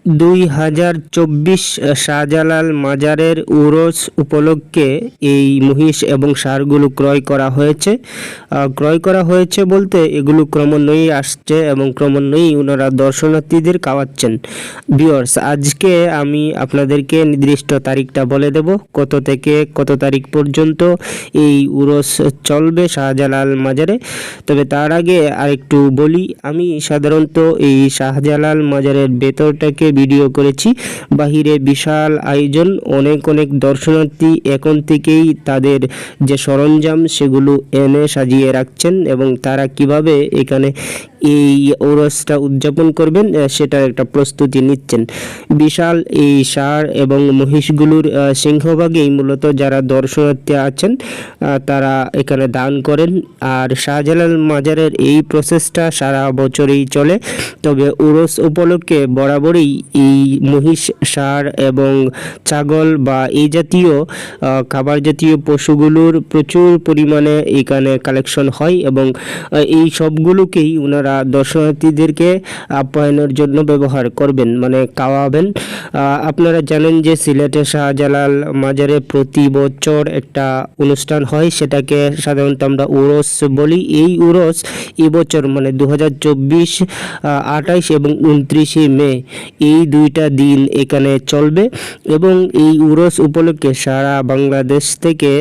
2024 শাহজালাল মাজারের উরস উপলক্ষে এই মহিষ এবং ষাঁড়গুলো ক্রয় করা হয়েছে। ক্রয় করা হয়েছে বলতে এগুলো ক্রমান্বয়েই আসছে এবং ক্রমান্বয়েই ওনারা দর্শনার্থীদের খাওয়াচ্ছেন। ভিউয়ার্স, আজকে আমি আপনাদেরকে নির্দিষ্ট তারিখটা বলে দেব, কত থেকে কত তারিখ পর্যন্ত এই উরস চলবে শাহজালাল মাজারে। তবে তার আগে আরেকটু বলি, আমি সাধারণত এই শাহজালাল মাজারের ভেতরটাকে ভিডিও করেছি। বাহিরে বিশাল আয়োজন, অনেক দর্শনার্থী এখন থেকেই তাদের যে সরঞ্জাম সেগুলো এনে সাজিয়ে রাখছেন এবং তারা কিভাবে এখানে এই উরসটা উদযাপন করবেন সেটার একটা প্রস্তুতি নিচ্ছেন। বিশাল এই ষাঁড় এবং মহিষগুলোর সিংহভাগেই মূলত যারা দর্শনার্থী আছেন তারা এখানে দান করেন। আর শাহজালাল মাজারের এই প্রসেসটা সারা বছরই চলে, তবে উরস উপলক্ষে বরাবরই এই মহিষ, ষাঁড় এবং ছাগল বা এই জাতীয় খাবার জাতীয় পশুগুলোর প্রচুর পরিমাণে এখানে কালেকশন হয় এবং এই সবগুলোকেই ওনারা দর্শনার্থীদেরকে আপ্যায়নের জন্য ব্যবহার করবেন, মানে খাওয়াবেন। আপনারা জানেন যে সিলেটে শাহজালাল মাজারে প্রতি বছর একটা অনুষ্ঠান হয়, সেটাকে সাধারণত আমরা উরস বলি। এই উরস এবছর মানে 2024 28 এবং 29 মে এই দুইটা দিন এখানে চলবে এবং এই উরস উপলক্ষে সারা বাংলাদেশ থেকে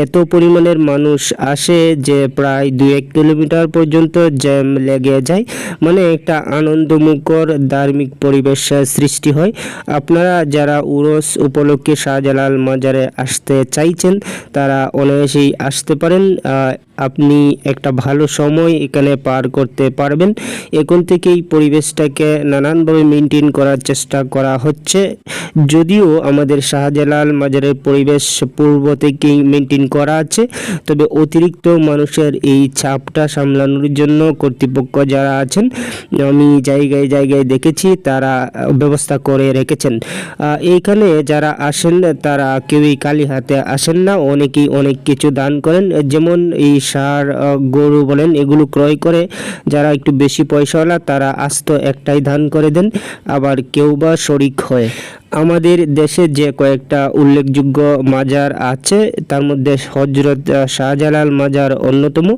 এত পরিমাণের মানুষ আসে যে প্রায় 2-1 কিলোমিটার পর্যন্ত জ্যাম লেগে যায়, মানে একটা আনন্দমুখর ধার্মিক পরিবেশ সৃষ্টি হয়। আপনারা যারা উরস উপলক্ষে শাহজালাল মাজারে আসতে চাইছেন তারা অনায়াসেই আসতে পারেন। আপনি একটা ভালো সময় এখানে পার করতে পারবেন। এখন থেকেই পরিবেশটাকে নানানভাবে মেনটেন করার চেষ্টা করা হচ্ছে, যদিও আমাদের শাহজালাল মাজারের পরিবেশ পূর্ব থেকেই মেনটেন করা আছে, তবে অতিরিক্ত মানুষের এই চাপটা সামলানোর জন্য কর্তৃপক্ষ যারা আছেন, আমি জায়গায় দেখেছি তারা ব্যবস্থা করে রেখেছেন। এইখানে যারা আসেন তারা কেউই খালি হাতে আসেন না, অনেকেই অনেক কিছু দান করেন। যেমন এই ষাঁড়, গরু বলেন, এগুলো ক্রয় করে যারা একটু বেশি পয়সাওয়ালা তারা আস্ত একটাই দান করে দেন, আবার কেউ বা শরিক হয়। আমাদের দেশে যে কয়েকটা উল্লেখযোগ্য মাজার আছে তার মধ্যে হজরত শাহজালাল মাজার অন্যতম।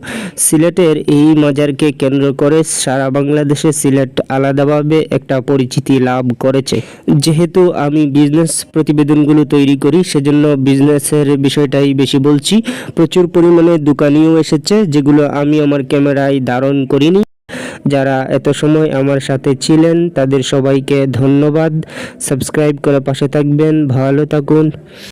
সিলেটের এই মাজারকে কেন্দ্র করে সারা বাংলাদেশে সিলেট আলাদাভাবে একটা পরিচিতি লাভ করেছে। যেহেতু আমি বিজনেস প্রতিবেদনগুলো তৈরি করি সেজন্য বিজনেসের বিষয়টাই বেশি বলছি। প্রচুর পরিমাণে দোকানিও এসেছে যেগুলো আমি আমার ক্যামেরায় ধারণ করিনি। যারা এত সময় আমার সাথে ছিলেন তাদের সবাইকে ধন্যবাদ। সাবস্ক্রাইব করে পাশে থাকবেন। ভালো থাকুন।